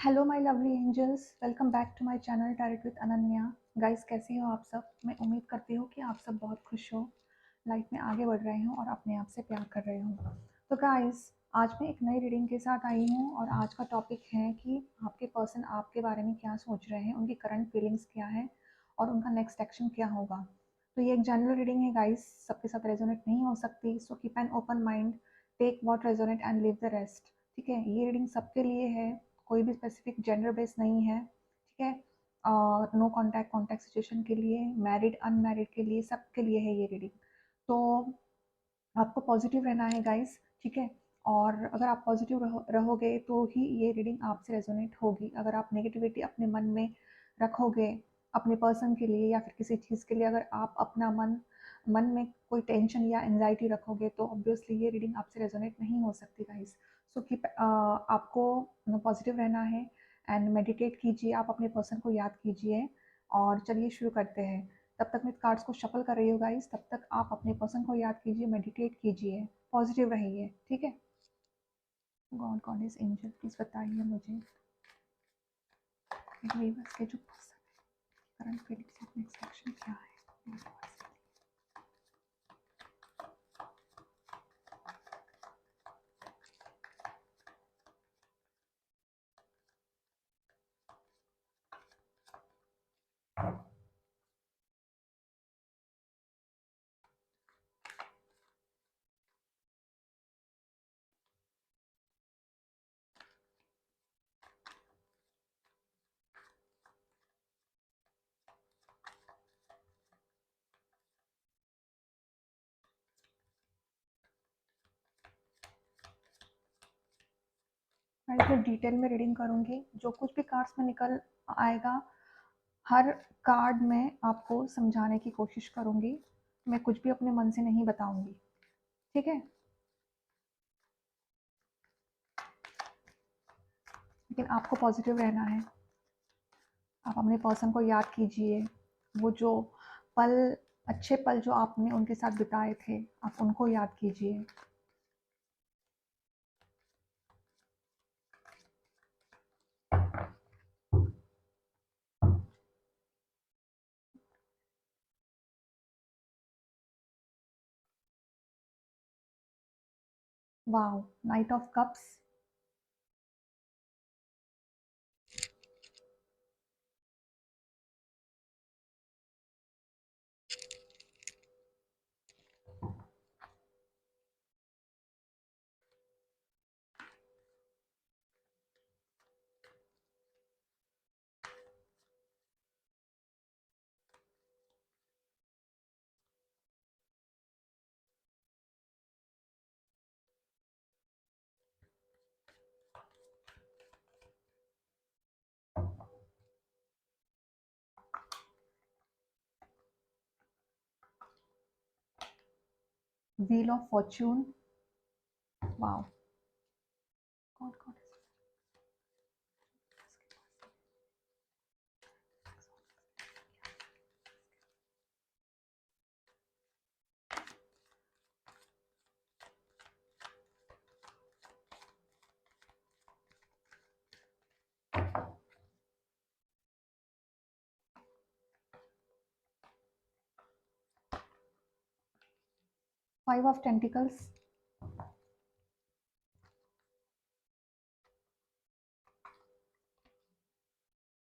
Hello my lovely angels, welcome back to my channel direct with Ananya. Guys, कैसे हो आप सब? मैं उम्मीद करती हूँ कि आप सब बहुत खुश हो, लाइफ में आगे बढ़ रहे हो और अपने आप से प्यार कर रहे हो। तो गाइस, आज मैं एक नई रीडिंग के साथ आई हूँ और आज का टॉपिक है कि आपके पर्सन आपके बारे में क्या सोच रहे हैं, उनकी करंट फीलिंग्स क्या है और उनका नेक्स्ट एक्शन क्या होगा। तो ये एक जनरल रीडिंग है गाइस, सबके साथ रेजोनेट नहीं हो सकती, so keep an open mind, take what resonate and leave the rest. ठीक है, ये रीडिंग सबके लिए है, कोई भी स्पेसिफिक जेंडर बेस नहीं है। ठीक है, नो कॉन्टैक्ट कॉन्टैक्ट सिचुएशन के लिए, मैरिड अनमैरिड के लिए, सबके लिए है ये रीडिंग। तो आपको पॉजिटिव रहना है गाइस। ठीक है, और अगर आप पॉजिटिव रहोगे तो ही ये रीडिंग आपसे रेजोनेट होगी। अगर आप नेगेटिविटी अपने मन में रखोगे अपने पर्सन के लिए या फिर किसी चीज़ के लिए, अगर आप अपना मन में कोई टेंशन या एंजाइटी रखोगे तो ऑब्वियसली ये रीडिंग आपसे रेजोनेट नहीं हो सकती गाइस। सो कीप आपको पॉजिटिव रहना है एंड मेडिटेट कीजिए, आप अपने पर्सन को याद कीजिए। और चलिए शुरू करते हैं। तब तक मैं कार्ड्स को शफल कर रही हूँ गाइस, तब तक आप अपने पर्सन को याद कीजिए, मेडिटेट कीजिए, पॉजिटिव रहिए। ठीक है, गॉड गॉडेस एंजल प्लीज बताइए मुझे वीवर्स के जो करंट फीलिंग्स नेक्स्ट एक्शन क्या है। मैं फिर डिटेल में रीडिंग करूंगी, जो कुछ भी कार्ड्स में निकल आएगा हर कार्ड में आपको समझाने की कोशिश करूंगी। मैं कुछ भी अपने मन से नहीं बताऊंगी। ठीक है, लेकिन आपको पॉजिटिव रहना है। आप अपने पर्सन को याद कीजिए, वो जो पल, अच्छे पल जो आपने उनके साथ बिताए थे, आप उनको याद कीजिए। Wow, night of cups. Wheel of Fortune. Wow, God God. 5 of Pentacles.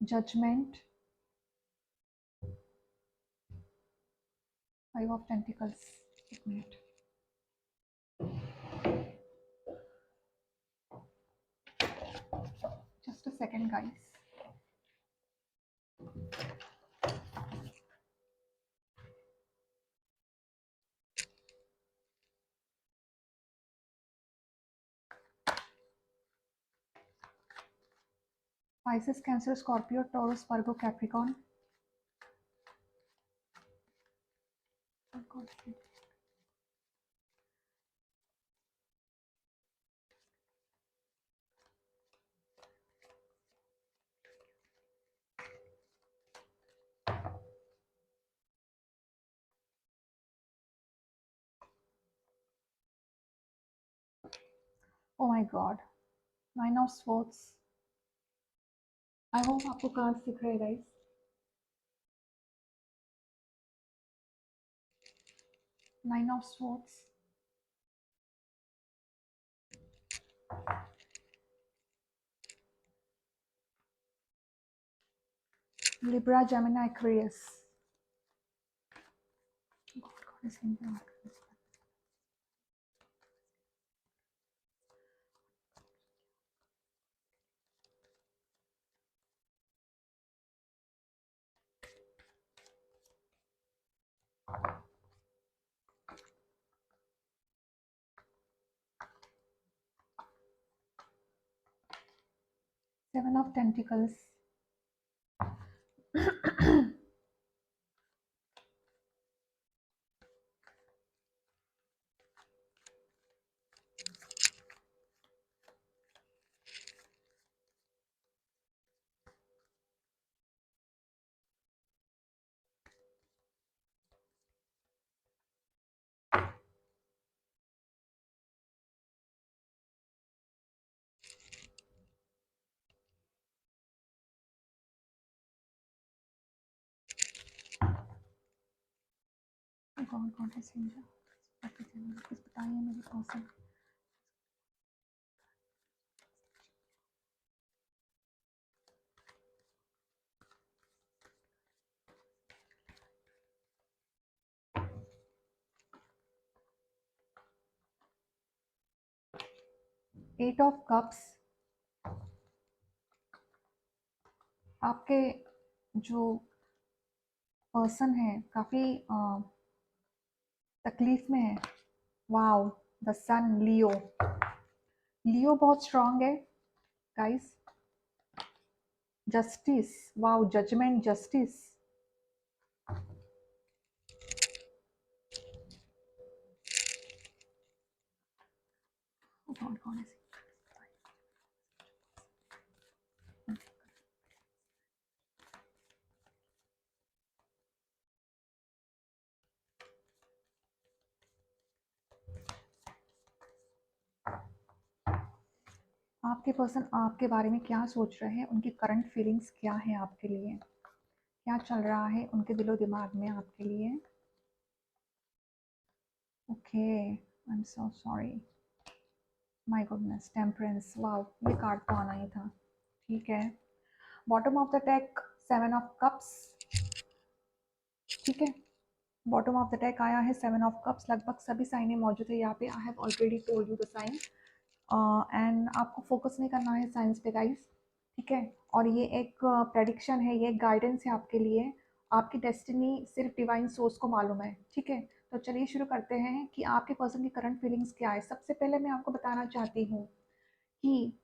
Judgment. 5 of Pentacles. एक minute, just a second guys. Pisces, Cancer, Scorpio, Taurus, Virgo, Capricorn. Oh God. Oh my God. 9 of Swords. I hope आपको cards दिख रहे हैं guys. Nine of swords, Libra, Gemini, Aquarius. 7 of Pentacles. कौन है सिंजा? कुछ बताइए मेरे पर्सन। एट ऑफ कप्स, आपके जो पर्सन है काफ़ी तकलीफ में है। वाओ, द सन, लियो। लियो बहुत स्ट्रांग है guys. Justice, wow, judgment, justice. कौन है? आपके पर्सन आपके बारे में क्या सोच रहे हैं? उनकी करंट फीलिंग्स क्या है आपके लिए? क्या चल रहा है उनके दिलो दिमाग में आपके लिए? Okay, I am so sorry. My goodness, temperance. Wow, ये कार्ड तो आना ही था। ठीक है, bottom of the deck, 7 of cups. ठीक है, बॉटम ऑफ द डेक आया है 7 ऑफ कप्स। लगभग सभी साइनें मौजूद है यहाँ पे। I have already told you the sign, and आपको फोकस नहीं करना है साइंस पे गाइस। ठीक है, और ये एक प्रेडिक्शन है, ये एक गाइडेंस है आपके लिए। आपकी डेस्टिनी सिर्फ डिवाइन सोर्स को मालूम है। ठीक है, तो चलिए शुरू करते हैं कि आपके पर्सन की करंट फीलिंग्स क्या है। सबसे पहले मैं आपको बताना चाहती हूँ कि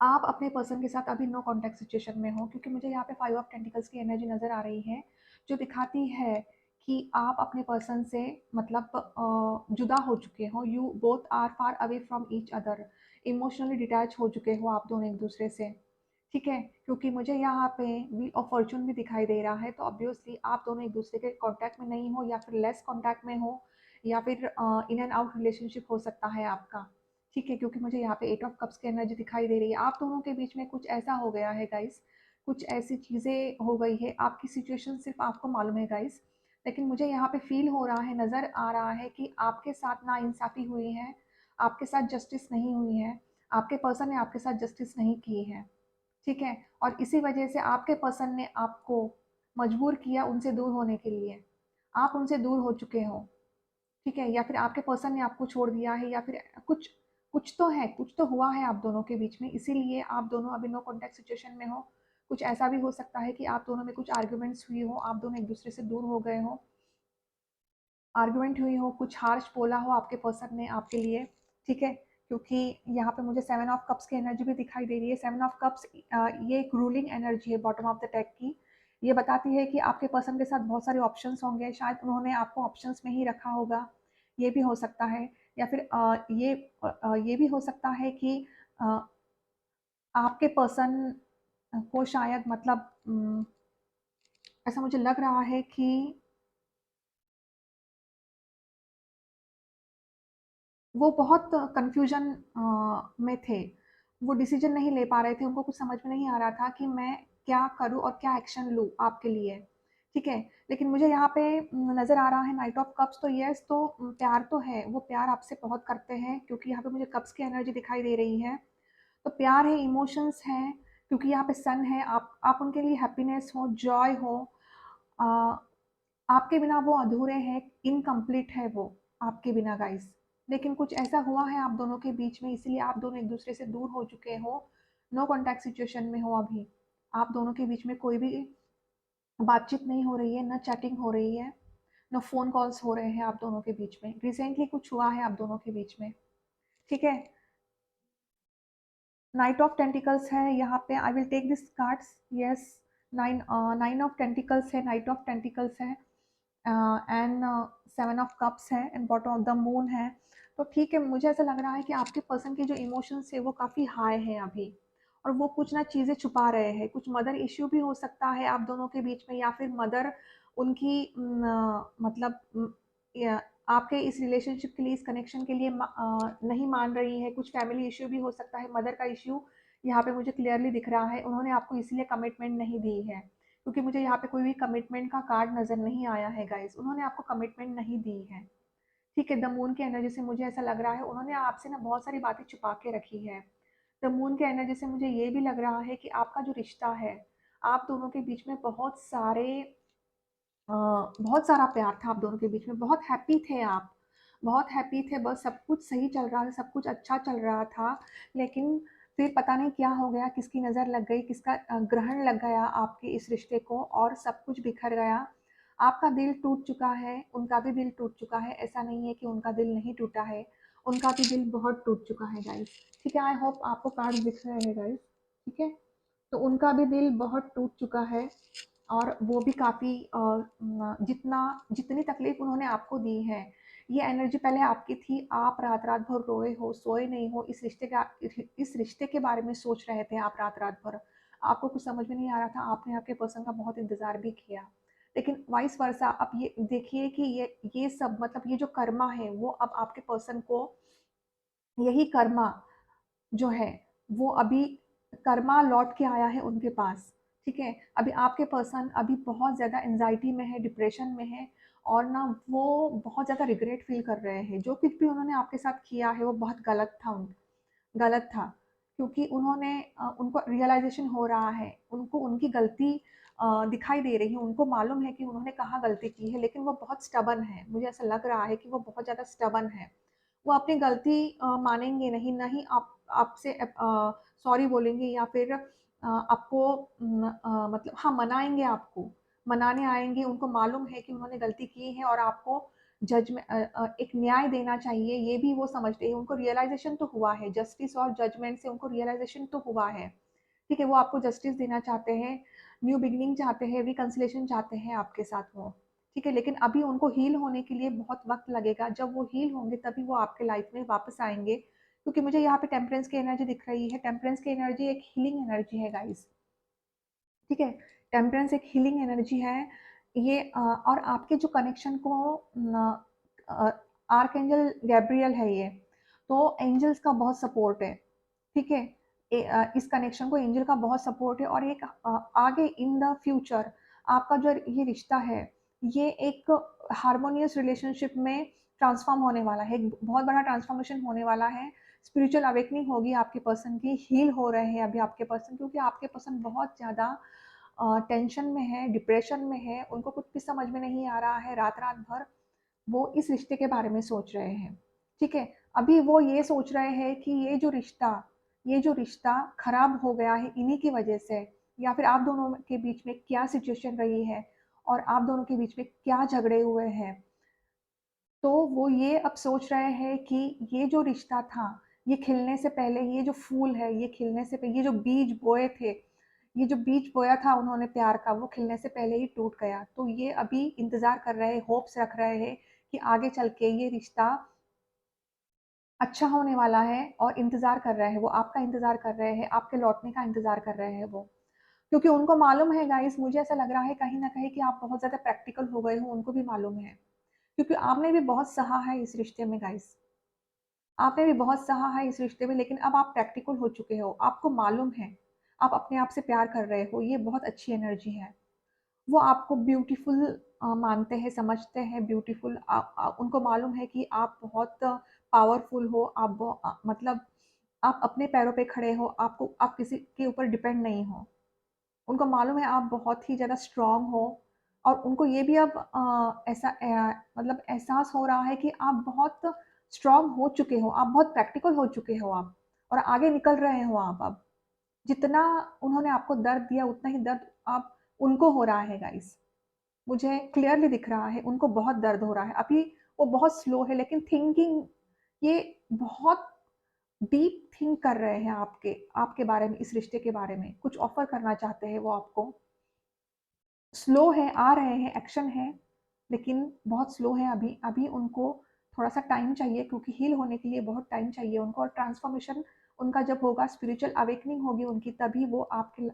आप अपने पर्सन के साथ अभी नो कॉन्टैक्ट सिचुएशन में हो, क्योंकि मुझे यहाँ पे 5 ऑफ टेंटिकल्स की एनर्जी नज़र आ रही है, जो दिखाती है कि आप अपने पर्सन से मतलब जुदा हो चुके हो। You both are far away from each other, emotionally detach हो चुके हो आप दोनों एक दूसरे से। ठीक है, क्योंकि मुझे यहाँ पे व्हील ऑफ फॉर्चून भी दिखाई दे रहा है, तो ऑब्वियसली आप दोनों एक दूसरे के कॉन्टैक्ट में नहीं हो, या फिर लेस कॉन्टैक्ट में हो, या फिर इन एंड आउट रिलेशनशिप हो सकता है आपका। ठीक है, क्योंकि मुझे यहाँ पे 8 ऑफ कप्स की एनर्जी दिखाई दे रही है। आप दोनों के बीच में कुछ ऐसा हो गया है गाइस, कुछ ऐसी चीज़ें हो गई है। आपकी सिचुएशन सिर्फ आपको मालूम है गाइस, लेकिन मुझे यहाँ पे फील हो रहा है, नज़र आ रहा है कि आपके साथ ना इंसाफी हुई है, आपके साथ जस्टिस नहीं हुई है, आपके पर्सन ने आपके साथ जस्टिस नहीं की है। ठीक है, और इसी वजह से आपके पर्सन ने आपको मजबूर किया उनसे दूर होने के लिए। आप उनसे दूर हो चुके हो। ठीक है, या फिर आपके पर्सन ने आपको छोड़ दिया है, या फिर कुछ कुछ तो है, कुछ तो हुआ है आप दोनों के बीच में, इसीलिए आप दोनों अभी नो कॉन्टैक्ट सिचुएशन में हो। कुछ ऐसा भी हो सकता है कि आप दोनों में कुछ आर्ग्यूमेंट्स हुई हो, आप दोनों एक दूसरे से दूर हो गए हो, आर्गुमेंट हुई हो, कुछ हार्श बोला हो आपके पर्सन ने आपके लिए। ठीक है, क्योंकि यहाँ पे मुझे 7 ऑफ कप्स की एनर्जी भी दिखाई दे रही है। 7 ऑफ कप्स ये एक रूलिंग एनर्जी है बॉटम ऑफ द डेक की। ये बताती है कि आपके पर्सन के साथ बहुत सारे ऑप्शंस होंगे, शायद उन्होंने आपको ऑप्शंस में ही रखा होगा, ये भी हो सकता है। या फिर ये भी हो सकता है कि अ, आपके पर्सन को शायद मतलब ऐसा मुझे लग रहा है कि वो बहुत कन्फ्यूजन में थे। वो डिसीजन नहीं ले पा रहे थे, उनको कुछ समझ में नहीं आ रहा था कि मैं क्या करूँ और क्या एक्शन लूँ आपके लिए, ठीक है? लेकिन मुझे यहाँ पे नज़र आ रहा है नाइट ऑफ कप्स, तो येस, तो प्यार तो है, वो प्यार आपसे बहुत करते हैं क्योंकि यहाँ पे मुझे कप्स की एनर्जी दिखाई दे रही है। तो प्यार है, इमोशंस हैं, क्योंकि यहाँ पे सन है, आप उनके लिए हैप्पीनेस हो, जॉय हो। अ, आपके बिना वो अधूरे हैं, इनकम्प्लीट है वो आपके बिना गाइस। लेकिन कुछ ऐसा हुआ है आप दोनों के बीच में, इसीलिए आप दोनों एक दूसरे से दूर हो चुके हो, नो कॉन्टैक्ट सिचुएशन में हो अभी। आप दोनों के बीच में कोई भी बातचीत नहीं हो रही है, ना चैटिंग हो रही है, ना फ़ोन कॉल्स हो रहे हैं आप दोनों के बीच में। रिसेंटली कुछ हुआ है आप दोनों के बीच में, ठीक है? नाइट ऑफ टेंटिकल्स है यहाँ पे, I will take this cards, yes. Nine of pentacles है, नाइट ऑफ टेंटिकल्स है, एंड सेवन ऑफ कप्स है, and bottom of the moon है। तो ठीक है, मुझे ऐसा लग रहा है कि आपके पर्सन के जो इमोशंस है वो काफ़ी हाई है अभी, और वो कुछ ना चीज़ें छुपा रहे हैं। कुछ मदर इश्यू भी हो सकता है आप दोनों के बीच में, या फिर मदर उनकी मतलब आपके इस रिलेशनशिप के लिए, इस कनेक्शन के लिए नहीं मान रही है। कुछ फैमिली इश्यू भी हो सकता है, मदर का इश्यू यहाँ पे मुझे क्लियरली दिख रहा है। उन्होंने आपको इसलिए कमिटमेंट नहीं दी है, क्योंकि मुझे यहाँ पे कोई भी कमिटमेंट का कार्ड नज़र नहीं आया है गाइस। उन्होंने आपको कमिटमेंट नहीं दी है, ठीक है? द मून की एनर्जी से मुझे ऐसा लग रहा है उन्होंने आपसे ना बहुत सारी बातें छुपा के रखी है। द मून की एनर्जी से मुझे ये भी लग रहा है कि आपका जो रिश्ता है, आप दोनों के बीच में बहुत सारा प्यार था आप दोनों के बीच में, बहुत हैप्पी थे आप, बहुत हैप्पी थे, बस सब कुछ सही चल रहा था, सब कुछ अच्छा चल रहा था। लेकिन फिर पता नहीं क्या हो गया, किसकी नज़र लग गई, किसका ग्रहण लग गया आपके इस रिश्ते को, और सब कुछ बिखर गया। आपका दिल टूट चुका है, उनका भी दिल टूट चुका है, ऐसा नहीं है कि उनका दिल नहीं टूटा है, उनका भी दिल बहुत टूट चुका है गाइस, ठीक है? आई होप आपको कार्ड दिख रहे हैं गाइस, ठीक है? तो उनका भी दिल बहुत टूट चुका है, और वो भी काफ़ी जितना जितनी तकलीफ उन्होंने आपको दी है, ये एनर्जी पहले आपकी थी। आप रात रात भर रोए हो, सोए नहीं हो, इस रिश्ते के बारे में सोच रहे थे आप रात रात भर। आपको कुछ समझ में नहीं आ रहा था, आपने आपके पर्सन का बहुत इंतज़ार भी किया। लेकिन वाइस वर्सा, अब ये देखिए कि ये सब मतलब ये जो कर्मा है, वो अब आपके पर्सन को, यही कर्मा जो है, वो अभी कर्मा लौट के आया है उनके पास, ठीक है? अभी आपके पर्सन अभी बहुत ज़्यादा एंग्ज़ायटी में है, डिप्रेशन में है, और ना वो बहुत ज़्यादा रिग्रेट फ़ील कर रहे हैं। जो कुछ भी उन्होंने आपके साथ किया है वो बहुत गलत था, क्योंकि उनको रियलाइज़ेशन हो रहा है, उनको उनकी गलती दिखाई दे रही है, उनको मालूम है कि उन्होंने कहाँ गलती की है, लेकिन वो बहुत स्टबर्न है। मुझे ऐसा लग रहा है कि वो बहुत ज़्यादा स्टबर्न है। वो अपनी गलती मानेंगे नहीं, ना ही आपसे सॉरी बोलेंगे, या फिर आपको मतलब हाँ, मनाएँगे आपको, मनाने आएँगे, उनको मालूम है कि उन्होंने गलती की है और आपको एक न्याय देना चाहिए, ये भी वो समझते हैं। उनको रियलाइज़ेशन तो हुआ है, जस्टिस और जजमेंट से उनको रियलाइज़ेशन तो हुआ है, ठीक है? वो आपको जस्टिस देना चाहते हैं, न्यू बिगिनिंग चाहते हैं, रिकन्सिलिएशन चाहते हैं आपके साथ वो, ठीक है? लेकिन अभी उनको हील होने के लिए बहुत वक़्त लगेगा। जब वो हील होंगे तभी वो आपके लाइफ़ में वापस आएँगे, क्योंकि मुझे यहाँ पे टेम्परेंस की एनर्जी दिख रही है। टेम्परेंस की एनर्जी एक हीलिंग एनर्जी है गाइज़, ठीक है? टेम्परेंस एक हीलिंग एनर्जी है। ये और आपके जो कनेक्शन को न अ, आर्कएंजल गैब्रियल है ये, तो एंजल्स का बहुत सपोर्ट है, ठीक है? इस कनेक्शन को एंजल का बहुत सपोर्ट है, और एक आगे इन द फ्यूचर आपका जो ये रिश्ता है, ये एक हार्मोनियस रिलेशनशिप में ट्रांसफ़ॉर्म होने वाला है। एक बहुत बड़ा ट्रांसफ़ॉर्मेशन होने वाला है। स्पिरिचुअल अवेकनिंग होगी आपके पर्सन की, हील हो रहे हैं अभी आपके पर्सन, क्योंकि आपके पर्सन बहुत ज़्यादा टेंशन में है, डिप्रेशन में है, उनको कुछ भी समझ में नहीं आ रहा है, रात-रात भर वो इस रिश्ते के बारे में सोच रहे हैं, ठीक है? अभी वो ये सोच रहे हैं कि ये जो रिश्ता खराब हो गया है इन्हीं की वजह से, या फिर आप दोनों के बीच में क्या सिचुएशन रही है, और आप दोनों के बीच में क्या झगड़े हुए हैं। तो वो ये अब सोच रहे हैं कि ये जो रिश्ता था, ये खिलने से पहले, ये जो फूल है, ये खिलने से ये जो बीज बोए थे, ये जो बीज बोया था उन्होंने प्यार का, वो खिलने से पहले ही टूट गया। तो ये अभी इंतज़ार कर रहे हैं, होप्स रख रहे हैं कि आगे चल के ये रिश्ता अच्छा होने वाला है, और इंतज़ार कर रहे हैं, वो आपका इंतज़ार कर रहे हैं, आपके लौटने का इंतज़ार कर रहे हैं वो। क्योंकि उनको मालूम है गाइस, मुझे ऐसा लग रहा है कहीं न कहीं कि आप बहुत ज़्यादा प्रैक्टिकल हो गए हो, उनको भी मालूम है। क्योंकि आपने भी बहुत सहा है इस रिश्ते में गाइस। आपने भी बहुत सहा है इस रिश्ते में, लेकिन अब आप प्रैक्टिकल हो चुके हो, आपको मालूम है, आप अपने आप से प्यार कर रहे हो, ये बहुत अच्छी एनर्जी है। वो आपको ब्यूटीफुल मानते हैं, समझते हैं ब्यूटीफुल। उनको मालूम है कि आप बहुत पावरफुल हो, मतलब आप अपने पैरों पे खड़े हो, आप किसी के ऊपर डिपेंड नहीं हो। उनको मालूम है आप बहुत ही ज़्यादा स्ट्रॉन्ग हो, और उनको ये भी अब मतलब एहसास हो रहा है कि आप बहुत स्ट्रॉन्ग हो चुके हो, आप बहुत प्रैक्टिकल हो चुके हो आप, और आगे निकल रहे हो आप अब। जितना उन्होंने आपको दर्द दिया, उतना ही दर्द आप उनको हो रहा है गाइस। मुझे क्लियरली दिख रहा है, उनको बहुत दर्द हो रहा है। अभी वो बहुत स्लो है, लेकिन थिंकिंग ये बहुत डीप थिंक कर रहे हैं आपके आपके बारे में, इस रिश्ते के बारे में। कुछ ऑफ़र करना चाहते हैं वो आपको। स्लो है, आ रहे हैं, एक्शन है, लेकिन बहुत स्लो है अभी। अभी उनको थोड़ा-सा टाइम चाहिए, क्योंकि हील होने के लिए बहुत टाइम चाहिए उनको, और ट्रांसफ़ॉर्मेशन उनका जब होगा, स्पिरिचुअल अवेकनिंग होगी उनकी, तभी वो आपके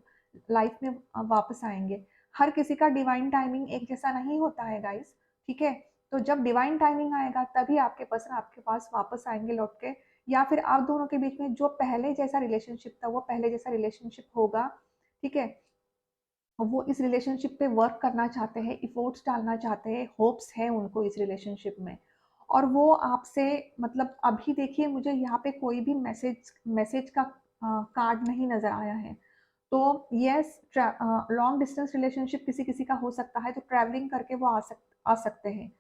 लाइफ़ में वापस आएँगे। हर किसी का डिवाइन टाइमिंग एक जैसा नहीं होता है गाइज़, ठीक है? तो जब डिवाइन टाइमिंग आएगा, तभी आपके पर्सन आपके पास वापस आएँगे लौट के, या फिर आप दोनों के बीच में जो पहले जैसा रिलेशनशिप था, वो पहले जैसा रिलेशनशिप होगा, ठीक है? वो इस रिलेशनशिप पे वर्क करना चाहते हैं, एफर्ट्स डालना चाहते हैं, होप्स है उनको इस रिलेशनशिप में। और वो आपसे, मतलब अभी देखिए, मुझे यहाँ पे कोई भी मैसेज मैसेज का कार्ड नहीं नज़र आया है। तो येस, लॉन्ग डिस्टेंस रिलेशनशिप किसी-किसी का हो सकता है, तो ट्रैवलिंग करके वो आ सकते हैं।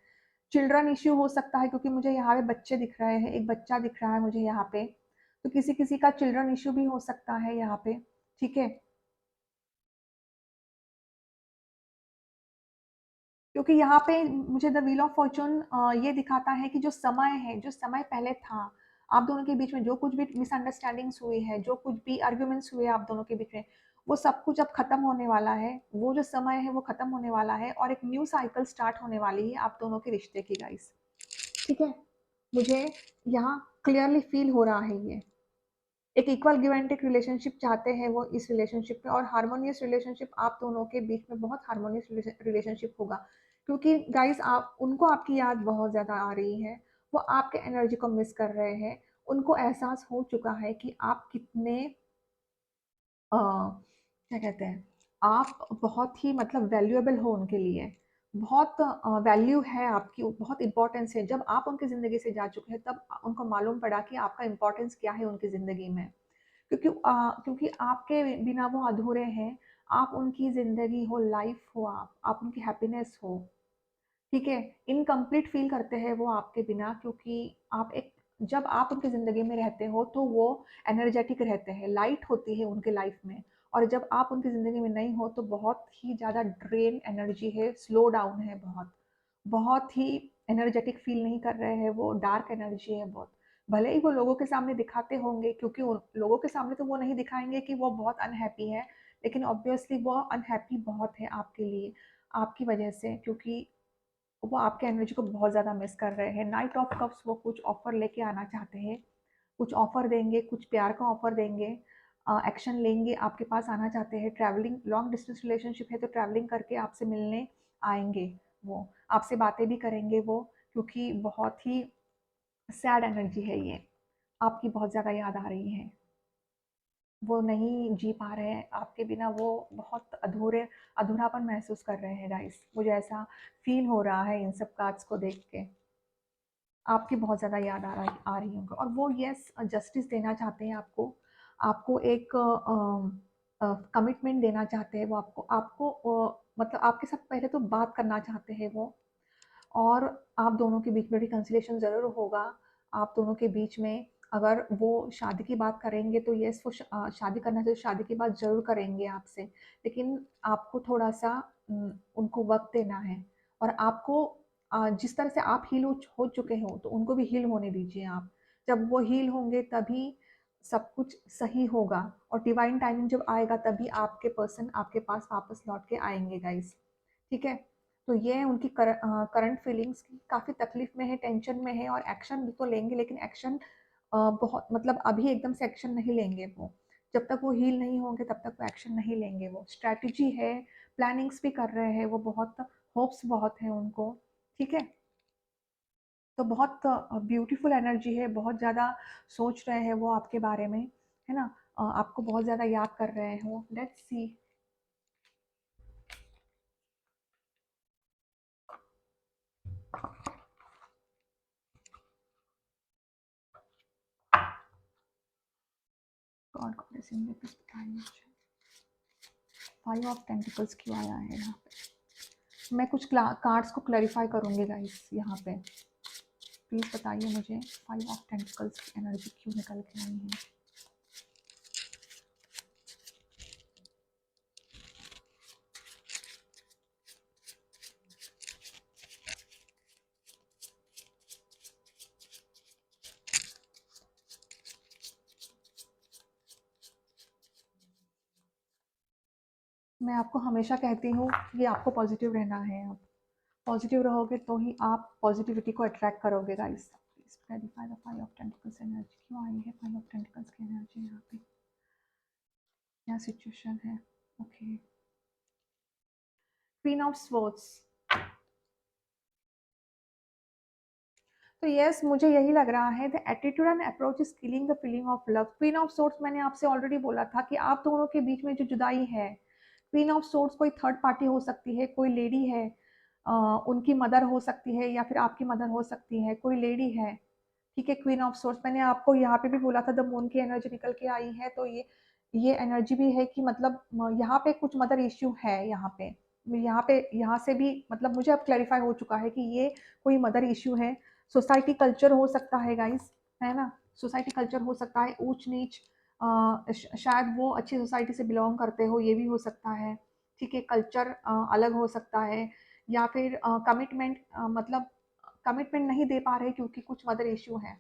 चिल्ड्रन इश्यू हो सकता है, क्योंकि मुझे यहाँ पे बच्चे दिख रहे हैं, एक बच्चा दिख रहा है मुझे यहाँ पे। तो किसी-किसी का चिल्ड्रन इश्यू भी हो सकता है यहाँ पे, ठीक है? क्योंकि यहाँ पे मुझे द व्हील ऑफ फॉर्च्यून ये दिखाता है कि जो समय है, जो समय पहले था, आप दोनों के बीच में जो कुछ भी मिसअंडरस्टैंडिंग्स हुई है, जो कुछ भी आर्ग्यूमेंट्स हुए आप दोनों के बीच में, वो सब कुछ अब खत्म होने वाला है। वो जो समय है वो खत्म होने वाला है, और एक न्यू साइकिल स्टार्ट होने वाली है आप दोनों के रिश्ते की गाइस। ठीक है? मुझे यहाँ क्लियरली फील हो रहा है ये। एक equal give and take relationship चाहते हैं वो इस रिलेशनशिप में, और हार्मोनियस रिलेशनशिप आप दोनों के बीच में बहुत हार्मोनियस रिलेशनशिप होगा, क्योंकि गाइस आप उनको आपकी याद बहुत ज़्यादा आ रही है, वो आपके एनर्जी को मिस कर रहे हैं। उनको एहसास हो चुका है कि आप कितने क्या कहते हैं, आप बहुत ही मतलब वैल्यूएबल हो उनके लिए। बहुत वैल्यू है आपकी, बहुत इम्पोर्टेंस है। जब आप उनकी ज़िंदगी से जा चुके हैं, तब उनको मालूम पड़ा कि आपका इम्पोर्टेंस क्या है उनकी ज़िंदगी में। क्योंकि आपके बिना वो अधूरे हैं। आप उनकी ज़िंदगी हो, लाइफ़ हो, आप उनकी हैप्पीनेस हो, ठीक है? इनकम्प्लीट फ़ील करते हैं वो आपके बिना, क्योंकि आप एक जब आप उनकी ज़िंदगी में रहते हो, तो वो एनर्जेटिक रहते हैं, लाइट होती है उनके लाइफ़ में, और जब आप उनकी ज़िंदगी में नहीं हो, तो बहुत ही ज़्यादा ड्रेन एनर्जी है, स्लो डाउन है बहुत। बहुत ही एनर्जेटिक फ़ील नहीं कर रहे हैं वो, डार्क एनर्जी है बहुत। भले ही वो लोगों के सामने दिखाते होंगे, क्योंकि उन लोगों के सामने तो वो नहीं दिखाएँगे कि वो बहुत अनहैप्पी है, लेकिन ऑब्वियसली वो अनहैप्पी बहुत है आपके लिए, आपकी वजह से, क्योंकि वो आपके एनर्जी को बहुत ज़्यादा मिस कर रहे हैं। नाइट ऑफ कप्स वो कुछ ऑफ़र लेके आना चाहते हैं, कुछ ऑफ़र देंगे, कुछ प्यार का ऑफ़र देंगे, एक्शन लेंगे, आपके पास आना चाहते हैं। ट्रैवलिंग, लॉन्ग डिस्टेंस रिलेशनशिप है, तो ट्रैवलिंग करके आपसे मिलने आएँगे वो, आपसे बातें भी करेंगे वो, क्योंकि बहुत ही सैड एनर्जी है ये, आपकी बहुत ज़्यादा याद आ रही है। वो नहीं जी पा रहे हैं आपके बिना, वो बहुत अधूरापन महसूस कर रहे हैं गाइस। मुझे ऐसा फ़ील हो रहा है इन सब कार्ड्स को देख के। आपकी बहुत ज़्यादा याद आ रही है उनको, और वो येस जस्टिस देना चाहते हैं आपको। आपको एक कमिटमेंट देना चाहते हैं वो, आपको आपको मतलब आपके साथ पहले तो बात करना चाहते हैं वो, और आप दोनों के बीच में रिकन्सिलिएशन ज़रूर होगा। आप दोनों के बीच में अगर वो शादी की बात करेंगे, तो येस वो शादी करना चाहिए, शादी की बात ज़रूर करेंगे आपसे। लेकिन आपको थोड़ा-सा उनको वक़्त देना है, और आपको जिस तरह से आप हील हो चुके हो, तो उनको भी हील होने दीजिए आप। जब वो हील होंगे, तभी सब कुछ सही होगा, और डिवाइन टाइमिंग जब आएगा, तभी आपके पर्सन आपके पास वापस लौट के आएँगे गाइज़, ठीक है? तो ये है उनकी करंट फीलिंग्स, काफ़ी तकलीफ़ में है, टेंशन में है, और एक्शन भी तो लेंगे, लेकिन एक्शन बहुत मतलब अभी एकदम से एक्शन नहीं लेंगे वो। जब तक वो हील नहीं होंगे, तब तक वो एक्शन नहीं लेंगे वो। स्ट्रैटेजी है, प्लानिंग्स भी कर रहे हैं वो बहुत, होप्स बहुत हैं उनको, ठीक है? तो बहुत ब्यूटीफुल एनर्जी है, बहुत ज़्यादा सोच रहे हैं वो आपके बारे में, है ना? आपको बहुत ज़्यादा याद कर रहे हैं वो। Let's see. God goddess in the please बताइए मुझे, 5 ऑफ पेंटिकल्स क्यों आया है यहाँ पे? मैं कुछ कार्ड्स को क्लैरिफाई करूँगी गाइस यहाँ पे। प्लीज़ बताइए मुझे 5 ऑफ पेंटिकल्स की एनर्जी क्यों निकल के आई है? मैं आपको हमेशा कहती हूँ कि आपको पॉजिटिव रहना है। आप पॉजिटिव रहोगे तो ही आप पॉजिटिविटी को अट्रैक्ट करोगे guys. Please clarify the 5 of pentacles energy क्यों आई है? 5 ऑफ पेंटिकल्स की एनर्जी यहाँ पे क्या सिचुएशन है? Okay, queen of swords. तो यस, मुझे यही लग रहा है, the attitude and approach is killing the feeling of love. Queen of sorts, मैंने आपसे ऑलरेडी बोला था कि आप दोनों के बीच में जो जुदाई है, क्वीन ऑफ सोर्ट्स कोई थर्ड पार्टी हो सकती है, कोई लेडी है, उनकी मदर हो सकती है या फिर आपकी मदर हो सकती है, कोई लेडी है, ठीक है। क्वीन ऑफ सोर्ट्स, मैंने आपको यहाँ पे भी बोला था द मून की एनर्जी निकल के आई है, तो ये एनर्जी भी है कि मतलब यहाँ पे कुछ मदर इश्यू है यहाँ पे। यहाँ से भी मतलब मुझे अब क्लैरिफाई हो चुका है कि ये कोई मदर इश्यू है। सोसाइटी कल्चर हो सकता है गाइस, है ना? सोसाइटी कल्चर हो सकता है, ऊंच नीच, शायद वो अच्छी सोसाइटी से बिलोंग करते हो, ये भी हो सकता है, ठीक है। कल्चर अलग हो सकता है, या फिर कमिटमेंट मतलब कमिटमेंट नहीं दे पा रहे क्योंकि कुछ मदर इश्यू है,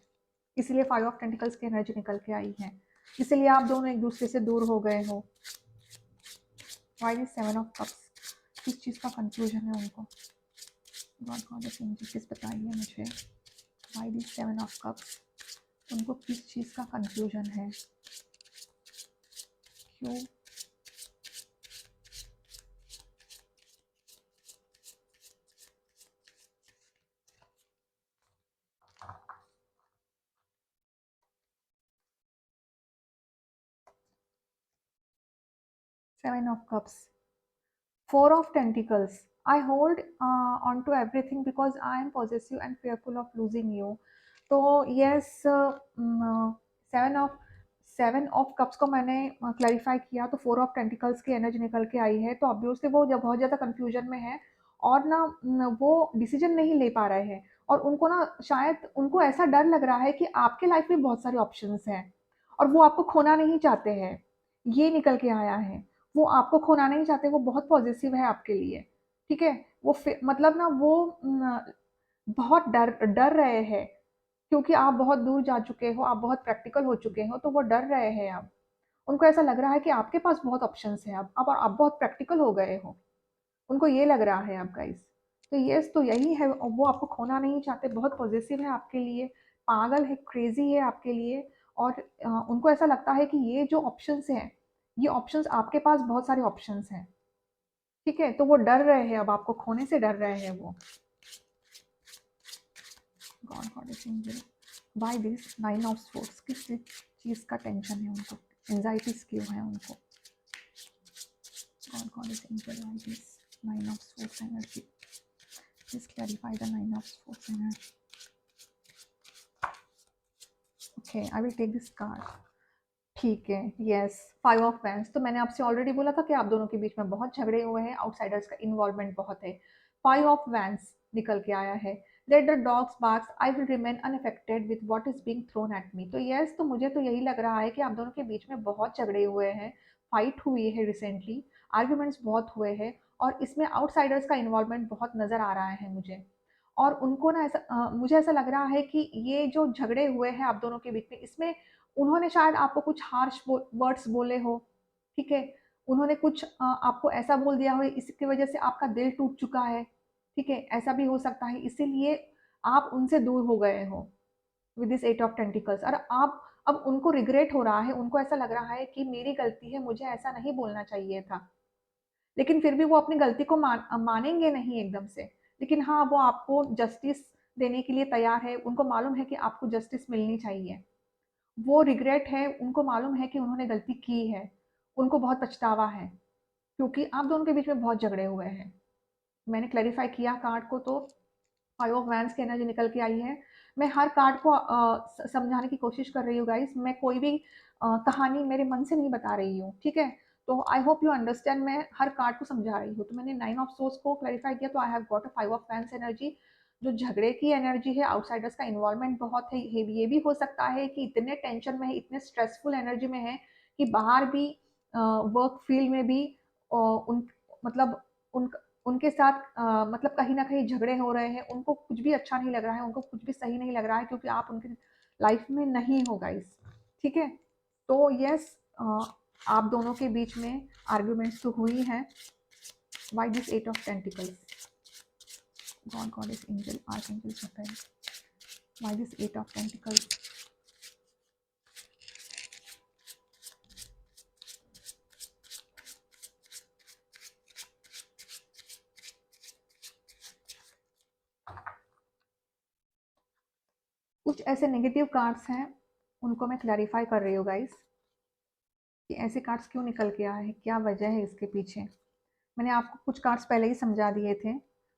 इसलिए 5 ऑफ टेंटिकल्स की एनर्जी निकल के आई है, इसलिए आप दोनों एक दूसरे से दूर हो गए हो। Why this 7 of cups? किस चीज़ का कंफ्यूजन है उनको? गॉड गॉडेस एंजल प्लीज बताइए मुझे, व्हाई दिस 7 ऑफ कप्स? उनको किस चीज़ का कंफ्यूजन है? क्यों? 7 of cups, 4 of Pentacles. I hold on to everything because I am possessive and fearful of losing you. तो yes, 7 ऑफ कप्स को मैंने क्लैरिफाई किया, तो 4 ऑफ टेंटिकल्स की एनर्जी निकल के आई है, तो ऑब्वियसली वो जब बहुत ज़्यादा कंफ्यूजन में है और ना वो डिसीजन नहीं ले पा रहे हैं, और उनको ना शायद उनको ऐसा डर लग रहा है कि आपके लाइफ में बहुत सारे ऑप्शंस हैं और वो आपको खोना नहीं चाहते हैं, ये निकल के आया है। वो आपको खोना नहीं चाहते, वो बहुत पॉजिटिव है आपके लिए, ठीक है। मतलब ना वो बहुत डर डर रहे हैं क्योंकि आप बहुत दूर जा चुके हो, आप बहुत प्रैक्टिकल हो चुके हो, तो वो डर रहे हैं अब। उनको ऐसा लग रहा है कि आपके पास बहुत ऑप्शंस हैं अब आप बहुत प्रैक्टिकल हो गए हो, उनको ये लग रहा है अब गाइस। तो यस, तो यही है, वो आपको खोना नहीं चाहते, बहुत पॉजिटिव है आपके लिए, पागल है, क्रेजी है आपके लिए। और उनको ऐसा लगता है कि ये जो ऑप्शंस हैं, ये ऑप्शंस आपके पास बहुत सारे ऑप्शंस हैं, ठीक है। तो वो डर रहे हैं, अब आपको खोने से डर रहे हैं वो। God goddess angel, why this 9 of swords? किस चीज़ का टेंशन है उनको, एंजाइटीज क्यों है उनको? God goddess angel, why this 9 of swords energy? Please clarify the 9 of swords energy. Okay, I will take this card, ठीक है। यस, 5 ऑफ वैंस, तो मैंने आपसे ऑलरेडी बोला था कि आप दोनों के बीच में बहुत झगड़े हुए हैं, आउटसाइडर्स का इन्वॉल्वमेंट बहुत है। 5 ऑफ वैंस निकल के आया है, let the dogs barks, I will remain unaffected with what is being thrown at me. तो यस, तो मुझे तो यही लग रहा है कि आप दोनों के बीच में बहुत झगड़े हुए हैं, फाइट हुई है रिसेंटली, आर्ग्यूमेंट्स बहुत हुए हैं, और इसमें आउटसाइडर्स का इन्वॉल्वमेंट बहुत नजर आ रहा है मुझे। और उनको ना ऐसा मुझे ऐसा लग रहा है कि ये जो झगड़े हुए हैं आप दोनों के बीच में, इसमें उन्होंने शायद आपको कुछ हार्श वर्ड्स बोले हो, ठीक है। उन्होंने कुछ आपको ऐसा बोल दिया हो, इसकी वजह से आपका दिल टूट चुका है, ठीक है, ऐसा भी हो सकता है, इसीलिए आप उनसे दूर हो गए हो विद दिस 8 ऑफ टेंटिकल्स। और आप अब उनको रिग्रेट हो रहा है, उनको ऐसा लग रहा है कि मेरी गलती है, मुझे ऐसा नहीं बोलना चाहिए था, लेकिन फिर भी वो अपनी गलती को मानेंगे नहीं एकदम से, लेकिन हाँ, वो आपको जस्टिस देने के लिए तैयार है, उनको मालूम है कि आपको जस्टिस मिलनी चाहिए। वो रिग्रेट है, उनको मालूम है कि उन्होंने गलती की है, उनको बहुत पछतावा है, क्योंकि आप दोनों के बीच में बहुत झगड़े हुए हैं। मैंने क्लैरिफ़ाई किया कार्ड को, तो 5 ऑफ वैंड्स की एनर्जी निकल के आई है। मैं हर कार्ड को समझाने की कोशिश कर रही हूँ गाइस। मैं कोई भी कहानी मेरे मन से नहीं बता रही हूँ, ठीक है? तो आई होप यू अंडरस्टैंड, मैं हर कार्ड को समझा रही हूँ। तो मैंने 9 ऑफ सोर्स को क्लैरिफाई किया, तो I have got a 5 of wands energy. जो झगड़े की एनर्जी है, आउटसाइडर्स का इन्वॉल्वमेंट बहुत है। ये भी हो सकता है कि इतने टेंशन में है, इतने स्ट्रेसफुल एनर्जी में है कि बाहर भी वर्क फील्ड में भी उन मतलब उन उनके साथ मतलब कहीं न कहीं झगड़े हो रहे हैं, उनको कुछ भी अच्छा नहीं लग रहा है, उनको कुछ भी सही नहीं लग रहा है, क्योंकि आप उनकी लाइफ में नहीं हो गाइस, ठीक है? तो येस, आप दोनों के बीच में आर्ग्यूमेंट्स तो हुई हैं। Why this 8 of pentacles? God, goddess, angel, archangel, Raphael. Why this 8 of pentacles? कुछ ऐसे नेगेटिव कार्ड्स हैं, उनको मैं क्लैरिफाई कर रही हूँ गाइस, कि ऐसे कार्ड्स क्यों निकल के आए हैं, क्या वजह है इसके पीछे। मैंने आपको कुछ कार्ड्स पहले ही समझा दिए थे।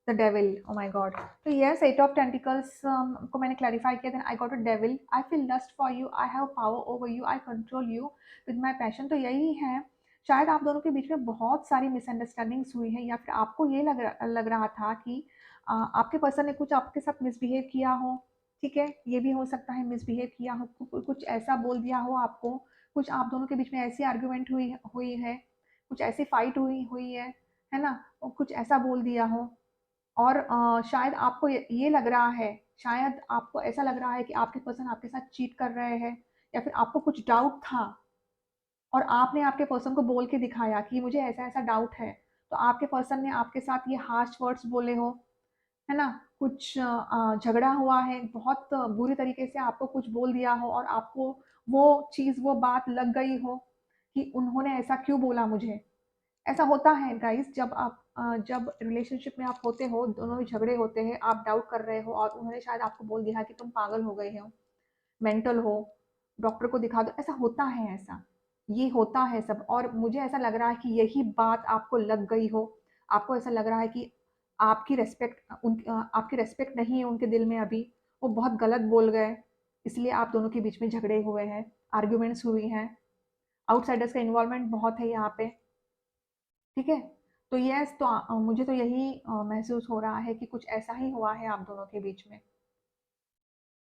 The devil, oh my god. तो यस, 8 ऑफ टेंटिकल्स को मैंने क्लैरिफाई किया। Then I got a devil, I feel lust for you, I have power over you, I control you with my passion. तो यही है, शायद आप दोनों के बीच में बहुत सारी मिसअंडरस्टैंडिंग्स हुई है, या फिर आपको ये लग रहा था कि आपके पर्सन ने कुछ आपके साथ मिसबिहेव किया हो, ठीक है? ये भी हो सकता है मिसबिहेव किया हो, कुछ ऐसा बोल दिया हो आपको, कुछ आप दोनों के बीच में ऐसी आर्ग्यूमेंट हुई हुई है, कुछ ऐसी फाइट हुई हुई है ना? और कुछ ऐसा बोल दिया हो, और शायद आपको ये लग रहा है, शायद आपको ऐसा लग रहा है कि आपके पर्सन आपके साथ चीट कर रहे हैं, या फिर आपको कुछ डाउट था और आपने आपके पर्सन को बोल के दिखाया कि मुझे ऐसा-ऐसा डाउट है। तो आपके पर्सन ने आपके साथ ये हार्श वर्ड्स बोले हो, है ना? कुछ झगड़ा हुआ है, बहुत बुरी तरीके से आपको कुछ बोल दिया हो, और आपको वो चीज़, वो बात लग गई हो कि उन्होंने ऐसा क्यों बोला मुझे। ऐसा होता है गाइस, जब रिलेशनशिप में आप होते हो, दोनों में झगड़े होते हैं, आप डाउट कर रहे हो और उन्होंने शायद आपको बोल दिया कि तुम पागल हो गए हो, मेंटल हो, डॉक्टर को दिखा दो। ऐसा होता है, ऐसा ये होता है सब। और मुझे ऐसा लग रहा है कि यही बात आपको लग गई हो। आपको ऐसा लग रहा है कि आपकी रेस्पेक्ट नहीं है उनके दिल में अभी, वो बहुत गलत बोल गए, इसलिए आप दोनों के बीच में झगड़े हुए हैं, आर्ग्यूमेंट्स हुई हैं। आउटसाइडर्स का इन्वॉल्वमेंट बहुत है यहाँ पे, ठीक है? तो यस, तो मुझे तो यही महसूस हो रहा है कि कुछ ऐसा ही हुआ है आप दोनों के बीच में।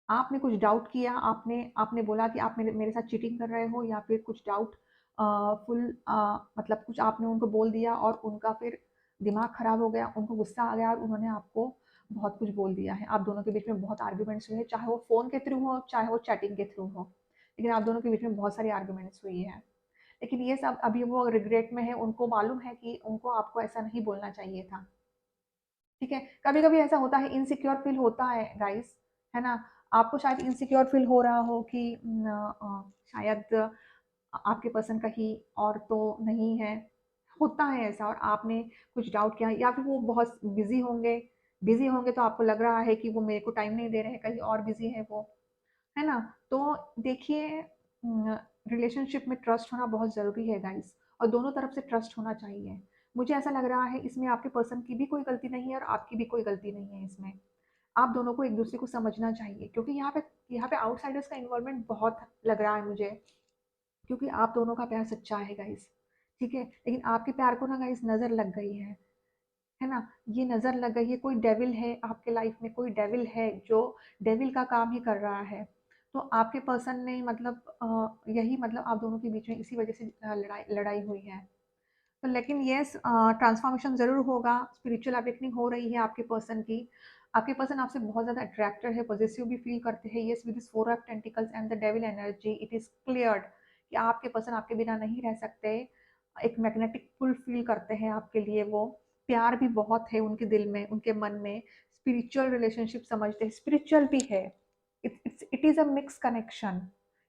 आपने कुछ डाउट किया, आपने आपने बोला कि आप मेरे मेरे साथ चीटिंग कर रहे हो, या फिर कुछ डाउट मतलब कुछ आपने उनको बोल दिया और उनका फिर दिमाग खराब हो गया, उनको गुस्सा आ गया और उन्होंने आपको बहुत कुछ बोल दिया है। आप दोनों के बीच में बहुत आर्ग्यूमेंट्स हुए हैं, चाहे वो फ़ोन के थ्रू हो, चाहे वो चैटिंग के थ्रू हो। लेकिन आप दोनों के बीच में बहुत सारी आर्ग्यूमेंट्स हुई है। लेकिन ये सब अभी वो रिग्रेट में है, उनको मालूम है कि उनको आपको ऐसा नहीं बोलना चाहिए था, ठीक है? कभी-कभी ऐसा होता है, इनसिक्योर फील होता है गाइस, है ना? आपको शायद इनसिक्योर फील हो रहा हो कि शायद आपके पर्सन कहीं और तो नहीं है, होता है ऐसा, और आपने कुछ डाउट किया, या फिर वो बहुत बिज़ी होंगे तो आपको लग रहा है कि वो मेरे को टाइम नहीं दे रहे हैं, कहीं और बिज़ी है वो, है ना? तो देखिए, रिलेशनशिप में ट्रस्ट होना बहुत ज़रूरी है गाइस, और दोनों तरफ से ट्रस्ट होना चाहिए। मुझे ऐसा लग रहा है इसमें आपके पर्सन की भी कोई गलती नहीं है और आपकी भी कोई गलती नहीं है इसमें। आप दोनों को एक-दूसरे को समझना चाहिए, क्योंकि यहाँ पे आउटसाइडर्स का इन्वॉल्वमेंट बहुत लग रहा है मुझे, क्योंकि आप दोनों का प्यार सच्चा है गाइस, ठीक है? लेकिन आपके प्यार को ना गाइस नज़र लग गई है ना? ये नज़र लग गई है, कोई डेविल है आपके लाइफ में, कोई डेविल है जो डेविल का काम ही कर रहा है। तो आपके पर्सन ने मतलब यही मतलब आप दोनों के बीच में इसी वज़ह से लड़ाई लड़ाई हुई है। तो लेकिन येस, ट्रांसफॉर्मेशन ज़रूर होगा, स्पिरिचुअल अवेकनिंग हो रही है आपके पर्सन की। आपके पर्सन आपसे बहुत ज़्यादा अट्रैक्टेड है, पॉज़ेसिव भी फ़ील करते हैं। Yes, with this 4 of pentacles and the devil energy, it is cleared कि आपके पर्सन आपके बिना नहीं रह सकते। एक मैग्नेटिक पुल फ़ील करते हैं आपके लिए वो। प्यार भी बहुत है उनके दिल में, उनके मन में। स्पिरिचुअल रिलेशनशिप समझते हैं, स्पिरिचुअल भी है। It is a mix connection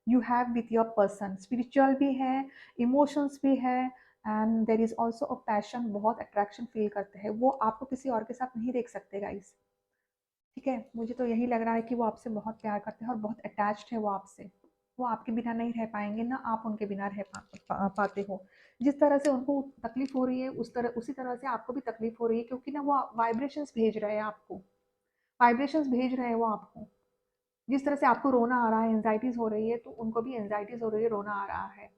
you have with your person. Spiritual भी है, इमोशंस भी है, and there is also a passion, बहुत अट्रैक्शन फ़ील करते हैं। वो आपको किसी और के साथ नहीं देख सकते गाइस। ठीक है, मुझे तो यही लग रहा है कि वो आपसे बहुत प्यार करते हैं और बहुत अटैच्ड है वो आपसे। वो आपके बिना नहीं रह पाएँगे, ना आप उनके बिना रह पाते हो। जिस तरह से उनको तकलीफ़ हो रही है, उसी तरह से आपको भी तकलीफ़ हो रही है, क्योंकि ना वो वाइब्रेशंस भेज रहे हैं आपको। वाइब्रेशंस भेज रहे हैं वो आपको। जिस तरह से आपको रोना आ रहा है, एंग्ज़ायटीज़ हो रही है, तो उनको भी एंग्ज़ायटीज़ हो रही है, रोना आ रहा है।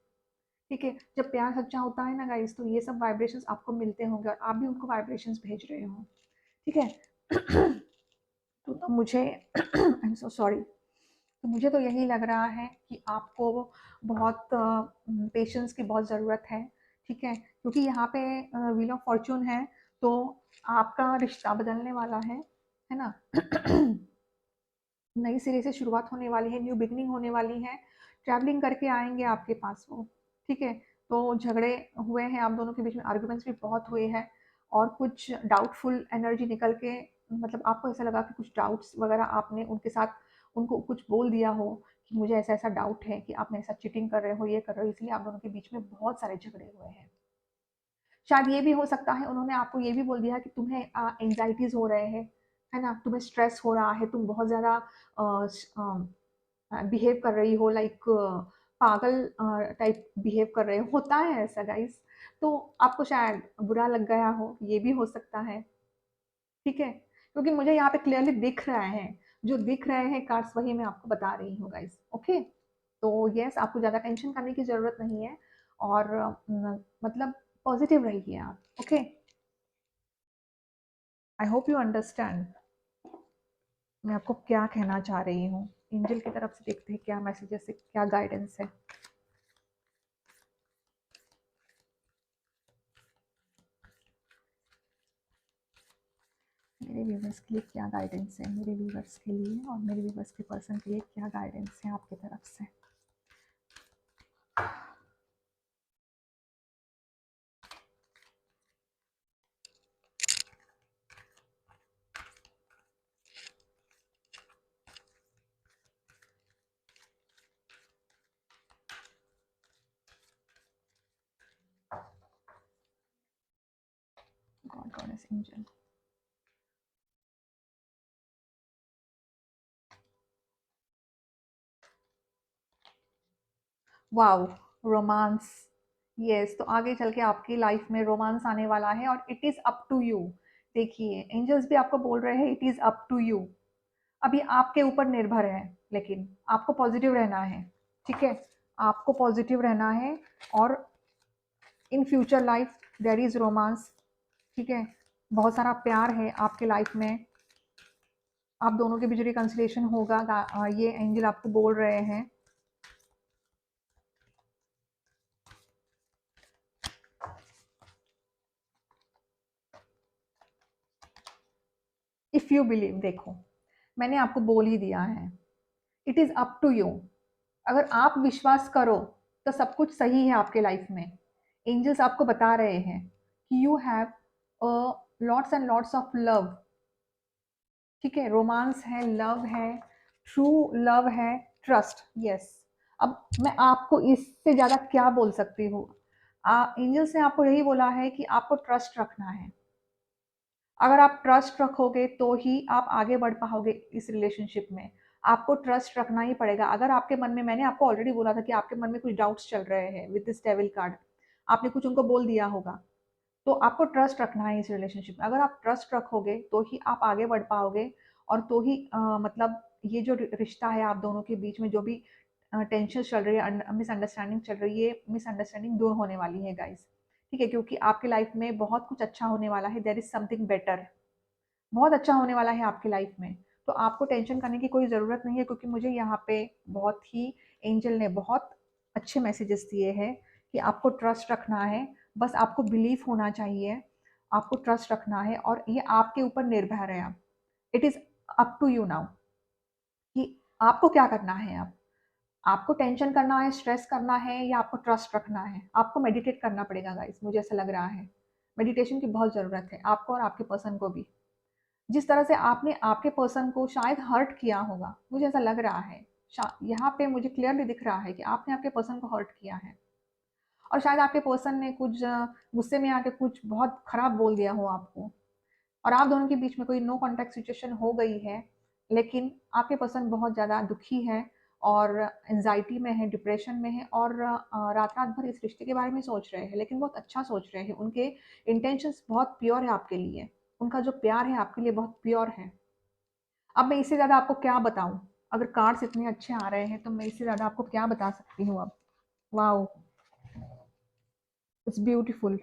ठीक है? जब प्यार सच्चा होता है ना गाइज़, तो ये सब वाइब्रेशंस आपको मिलते होंगे और आप भी उनको वाइब्रेशंस भेज रहे हो। ठीक है? तो मुझे आई एम सो सॉरी। तो मुझे तो यही लग रहा है कि आपको बहुत पेशेंस की बहुत ज़रूरत है, ठीक है? क्योंकि यहाँ पे व्हील ऑफ फॉर्च्यून है, तो आपका रिश्ता बदलने वाला है ना? नई सिरे से शुरुआत होने वाली है, न्यू बिगिनिंग होने वाली है, ट्रैवलिंग करके आएँगे आपके पास वो, ठीक है? तो झगड़े हुए हैं आप दोनों के बीच में, आर्ग्यूमेंट्स भी बहुत हुए हैं और कुछ डाउटफुल एनर्जी निकल के, मतलब आपको ऐसा लगा कि कुछ डाउट्स वगैरह आपने उनके साथ उनको कुछ बोल दिया हो कि मुझे ऐसा-ऐसा डाउट है कि आप मेरे साथ चीटिंग कर रहे हो, ये कर रहे हो, इसलिए आप दोनों के बीच में बहुत सारे झगड़े हुए हैं। शायद ये भी हो सकता है उन्होंने आपको ये भी बोल दिया कि तुम्हें एंग्ज़ायटीज़ हो रहे हैं, है ना? तुम्हें स्ट्रेस हो रहा है, तुम बहुत ज़्यादा बिहेव कर रही हो लाइक पागल टाइप बिहेव कर रहे हो। होता है ऐसा गाइज़। तो आपको शायद बुरा लग गया हो, ये भी हो सकता है, ठीक है? क्योंकि मुझे यहाँ पे क्लियरली दिख रहा है, जो दिख रहे हैं कार्ड्स वही मैं आपको बता रही हूँ गाइज़, ओके? तो येस, आपको ज़्यादा टेंशन करने की ज़रूरत नहीं है और मतलब पॉज़िटिव रहिए आप, okay? I hope you understand मैं आपको क्या कहना चाह रही हूँ। एंजल की तरफ से देखते हैं क्या मैसेजेस है, क्या गाइडेंस है। मेरे व्यूवर्स के लिए क्या गाइडेंस है, मेरे व्यूवर्स के लिए और मेरे व्यूवर्स के पर्सन के लिए क्या गाइडेंस है आपकी तरफ से। God goddess angel, wow, romance. Yes, तो आगे चल के आपकी लाइफ में रोमांस आने वाला है और it is up to you. देखिए, एंजल्स भी आपको बोल रहे हैं it is up to you. अभी आपके ऊपर निर्भर है, लेकिन आपको पॉजिटिव रहना है, ठीक है? आपको पॉजिटिव रहना है और in future life there is romance, ठीक है? बहुत सारा प्यार है आपके लाइफ में। आप दोनों के बीच रिकंसिलिएशन होगा, ये एंजल आपको बोल रहे हैं। इफ़ यू बिलीव, देखो, मैंने आपको बोल ही दिया है, it is up to you. अगर आप विश्वास करो तो सब कुछ सही है आपके लाइफ में। एंजल्स आपको बता रहे हैं कि you have lots and lots of love, ठीक है? रोमांस है, लव है, ट्रू लव है, ट्रस्ट, यस। अब मैं आपको इससे ज़्यादा क्या बोल सकती हूँ? एंजल्स ने आपको यही बोला है कि आपको ट्रस्ट रखना है। अगर आप ट्रस्ट रखोगे तो ही आप आगे बढ़ पाओगे इस रिलेशनशिप में। आपको ट्रस्ट रखना ही पड़ेगा। अगर आपके मन में, मैंने आपको ऑलरेडी बोला था कि आपके मन में कुछ डाउट्स चल रहे हैं विद दिस डेविल कार्ड, आपने कुछ उनको बोल दिया होगा। तो आपको ट्रस्ट रखना है इस रिलेशनशिप में। अगर आप ट्रस्ट रखोगे तो ही आप आगे बढ़ पाओगे और तो ही मतलब ये जो रिश्ता है आप दोनों के बीच में जो भी टेंशन चल रही है, मिसअंडरस्टैंडिंग चल रही है, मिसअंडरस्टैंडिंग दूर होने वाली है गाइस, ठीक है? क्योंकि आपकी लाइफ में बहुत कुछ अच्छा होने वाला है, देयर इज समथिंग बेटर। बहुत अच्छा होने वाला है आपकी लाइफ में। तो आपको टेंशन करने की कोई ज़रूरत नहीं है, क्योंकि मुझे यहाँ पे बहुत ही एंजल ने बहुत अच्छे मैसेजेस दिए हैं कि आपको ट्रस्ट रखना है, बस आपको बिलीफ होना चाहिए, आपको ट्रस्ट रखना है और ये आपके ऊपर निर्भर है अब। It is up to you now कि आपको क्या करना है अब। आपको टेंशन करना है, स्ट्रेस करना है या आपको ट्रस्ट रखना है? आपको मेडिटेट करना पड़ेगा गाइस, मुझे ऐसा लग रहा है। मेडिटेशन की बहुत ज़रूरत है आपको और आपके पर्सन को भी। जिस तरह से आपने आपके पर्सन को शायद हर्ट किया होगा, मुझे ऐसा लग रहा है। यहाँ पे मुझे क्लियरली दिख रहा है कि आपने आपके पर्सन को हर्ट किया है और शायद आपके पर्सन ने कुछ गुस्से में आके कुछ बहुत खराब बोल दिया हो आपको। और आप दोनों के बीच में कोई नो कॉन्टैक्ट सिचुएशन हो गई है, लेकिन आपके पर्सन बहुत ज़्यादा दुखी है और एंग्ज़ायटी में है, डिप्रेशन में है और रात-रात भर इस रिश्ते के बारे में सोच रहे हैं, लेकिन बहुत अच्छा सोच रहे हैं। उनके इंटेंशंस बहुत प्योर है आपके लिए। उनका जो प्यार है आपके लिए बहुत प्योर है। अब मैं इससे ज़्यादा आपको क्या बताऊँ? अगर कार्ड्स इतने अच्छे आ रहे हैं, तो मैं इससे ज़्यादा आपको क्या बता सकती हूँ अब? Wow! It's beautiful.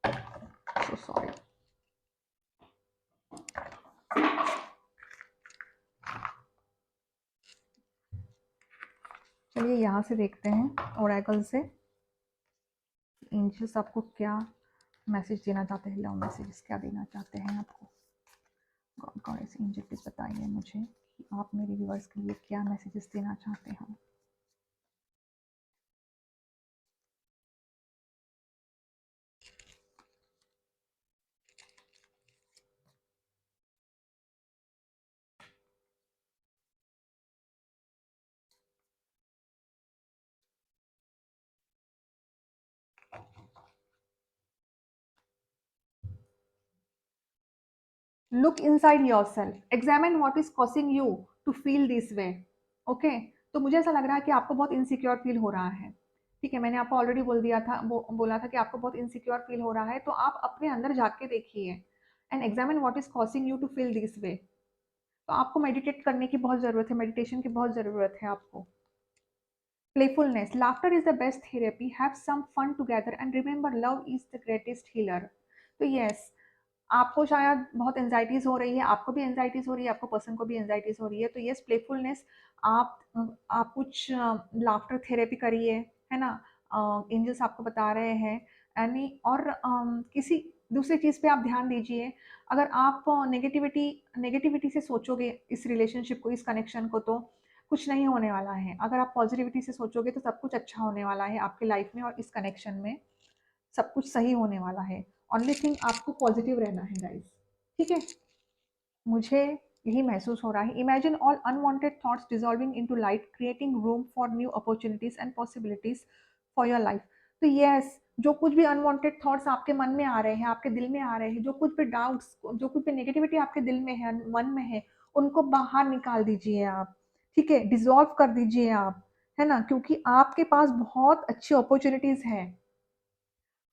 So sorry. चलिए यहाँ से देखते हैं ओरेकल से एंजल्स आपको क्या मैसेज देना चाहते हैं, लव मैसेजेस क्या देना चाहते हैं आपको। गॉड गॉडेस एंजल प्लीज बताइए मुझे कि आप मेरे व्यूअर्स के लिए क्या मैसेजेस देना चाहते हो। Look inside yourself, examine what is causing you to feel this way. Okay, तो मुझे ऐसा लग रहा है कि आपको बहुत इनसिक्योर फील हो रहा है। ठीक है, मैंने आपको ऑलरेडी बोल दिया था, बोला था कि आपको बहुत इनसिक्योर फील हो रहा है, तो आप अपने अंदर जाके देखिए and examine what is causing you to feel this way. तो आपको मेडिटेट करने की बहुत ज़रूरत है, मेडिटेशन की बहुत ज़रूरत है आपको। Playfulness, laughter is the best therapy, have some fun together and remember love is the greatest healer. तो यस, आपको शायद बहुत एंजाइटीज हो रही है, आपको भी एंजाइटीज हो रही है, आपको पर्सन को भी एंजाइटीज हो रही है, तो यस प्लेफुलनेस, आप कुछ लाफ्टर थेरेपी करिए, है ना। एंजल्स आपको बता रहे हैं यानी, और किसी दूसरी चीज़ पे आप ध्यान दीजिए। अगर आप नेगेटिविटी नेगेटिविटी से सोचोगे इस रिलेशनशिप को, इस कनेक्शन को, तो कुछ नहीं होने वाला है। अगर आप पॉजिटिविटी से सोचोगे तो सब कुछ अच्छा होने वाला है आपकी लाइफ में और इस कनेक्शन में सब कुछ सही होने वाला है। ओनली थिंग आपको पॉजिटिव रहना है गाइस, ठीक है। मुझे यही महसूस हो रहा है। Imagine all unwanted thoughts dissolving into light, creating room for new opportunities and possibilities for your life. तो यस, जो कुछ भी अनवांटेड थॉट्स आपके मन में आ रहे हैं, आपके दिल में आ रहे हैं, जो कुछ भी डाउट्स, जो कुछ भी नेगेटिविटी आपके दिल में है, मन में है, उनको बाहर निकाल दीजिए आप, ठीक है, डिजॉल्व कर दीजिए आप, है ना, क्योंकि आपके पास बहुत अच्छी अपॉर्चुनिटीज हैं,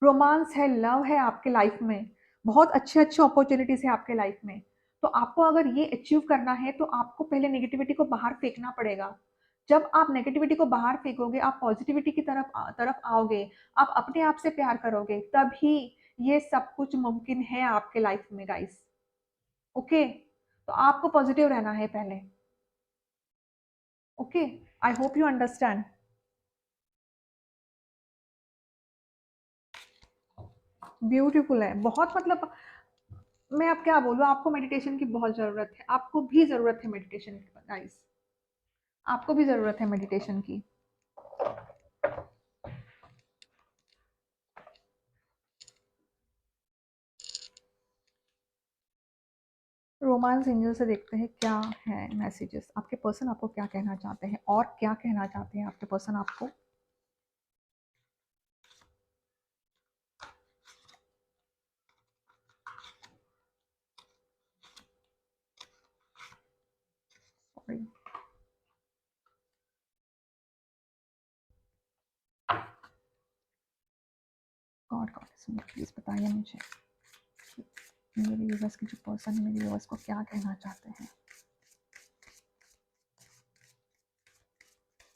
रोमांस है, लव है आपके लाइफ में, बहुत अच्छे अच्छे अपॉर्चुनिटीज है आपके लाइफ में। तो आपको अगर ये अचीव करना है तो आपको पहले नेगेटिविटी को बाहर फेंकना पड़ेगा। जब आप नेगेटिविटी को बाहर फेंकोगे, आप पॉजिटिविटी की तरफ आओगे, आप अपने आप से प्यार करोगे, तभी ये सब कुछ मुमकिन है आपके लाइफ में गाइस। ओके, तो आपको पॉजिटिव रहना है पहले। Okay, I hope you understand. Beautiful है बहुत, मतलब मैं अब क्या बोलूँ, आपको मेडिटेशन की बहुत ज़रूरत है, आपको भी ज़रूरत है मेडिटेशन की गाइस, आपको भी ज़रूरत है मेडिटेशन की। रोमांस एंजल से देखते हैं क्या है मैसेजेस, आपके पर्सन आपको क्या कहना चाहते हैं और क्या कहना चाहते हैं आपके पर्सन आपको। सॉरी, गॉड गॉड प्लीज बताइए मुझे कि मेरे व्यूअर्स के जो पर्सन है, मेरे व्यूअर्स को क्या कहना चाहते हैं।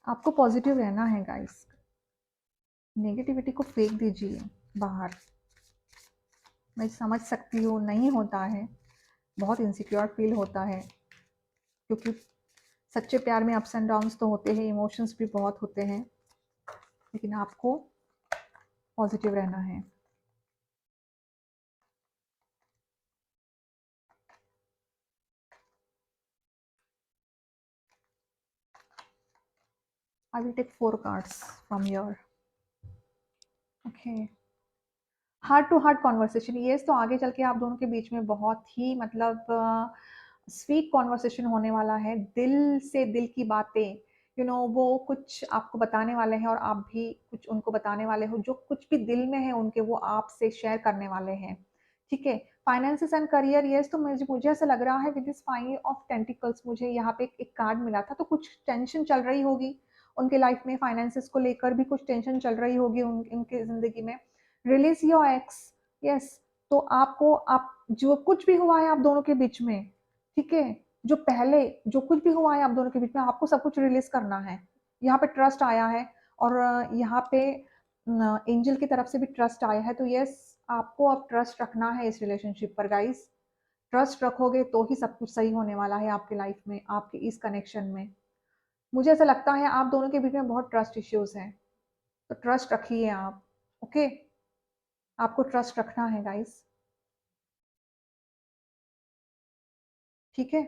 आपको पॉजिटिव रहना है गाइस, नेगेटिविटी को फेंक दीजिए बाहर। मैं समझ सकती हूँ नहीं होता है, बहुत इनसिक्योर फील होता है, क्योंकि सच्चे प्यार में अप्स एंड डाउन्स तो होते हैं, इमोशंस भी बहुत होते हैं, लेकिन आपको पॉजिटिव रहना है। I will take 4 cards from your. Okay, heart to heart conversation, ये तो आगे चल के आप दोनों के बीच में बहुत ही मतलब स्वीट कॉन्वर्सेशन होने वाला है, दिल से दिल की बातें, वो कुछ आपको बताने वाले हैं और आप भी कुछ उनको बताने वाले हो, जो कुछ भी दिल में है उनके, वो आपसे शेयर करने वाले हैं, ठीक है। Finances and career, yes. तो मुझे मुझे ऐसा लग रहा है विद दिस 5 ऑफ टेंटिकल्स, मुझे यहाँ पे एक कार्ड मिला था, तो कुछ टेंशन चल रही होगी उनके लाइफ में, फाइनेंसेस को लेकर भी कुछ टेंशन चल रही होगी उनके ज़िंदगी में। Release your x, yes. तो आपको आप जो कुछ भी हुआ है आप दोनों के बीच में, ठीक है? जो पहले जो कुछ भी हुआ है आप दोनों के बीच में, आपको सब कुछ रिलीज़ करना है। यहाँ पे ट्रस्ट आया है और यहाँ पे एंजल की तरफ से भी ट्रस्ट आया है, तो यस, आपको अब ट्रस्ट रखना है इस रिलेशनशिप पर गाइस। ट्रस्ट रखोगे तो ही सब कुछ सही होने वाला है आपकी लाइफ में, आपके इस कनेक्शन में। मुझे ऐसा लगता है आप दोनों के बीच में बहुत ट्रस्ट इश्यूज हैं, तो ट्रस्ट रखिए आप। ओके, आपको ट्रस्ट रखना है गाइस, ठीक है?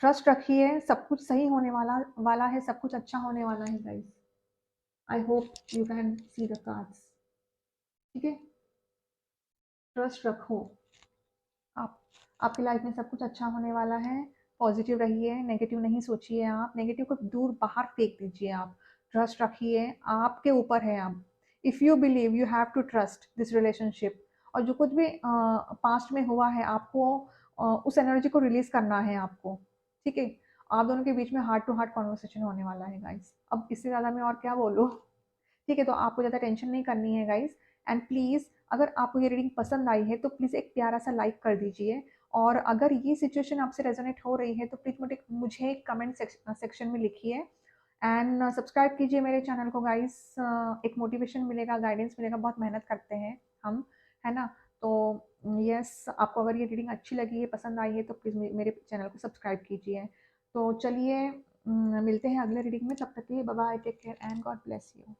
ट्रस्ट रखिए, सब कुछ सही होने वाला वाला है, सब कुछ अच्छा होने वाला है guys. I hope you can see the cards, ठीक है? ट्रस्ट रखो आप, आपकी लाइफ में सब कुछ अच्छा होने वाला है। पॉजिटिव रहिए, नेगेटिव नहीं सोचिए आप, नेगेटिव को दूर बाहर फेंक दीजिए आप। ट्रस्ट रखिए, आपके ऊपर है आप। If you believe, you have to trust this relationship. और जो कुछ भी पास्ट में हुआ है आपको उस एनर्जी को रिलीज करना है आपको, ठीक है? आप दोनों के बीच में हार्ट टू हार्ट कॉन्वर्सेशन होने वाला है गाइस। अब इससे ज़्यादा मैं और क्या बोलूँ? ठीक है, तो आपको ज़्यादा टेंशन नहीं करनी है गाइस। एंड प्लीज़, अगर आपको ये रीडिंग पसंद आई है तो प्लीज़ एक प्यारा सा लाइक कर दीजिए। और अगर ये सिचुएशन आपसे रेजोनेट हो रही है तो प्लीज़ मुझे कमेंट सेक्शन में लिखिए। एंड सब्सक्राइब कीजिए मेरे चैनल को गाइस। एक मोटिवेशन मिलेगा, गाइडेंस मिलेगा, बहुत मेहनत करते हैं हम, है ना? तो यस, आपको अगर ये रीडिंग अच्छी लगी है, पसंद आई है, तो प्लीज़ मेरे चैनल को सब्सक्राइब कीजिए। तो चलिए, मिलते हैं अगले रीडिंग में। तब तक के लिए bye bye, take care and god bless you.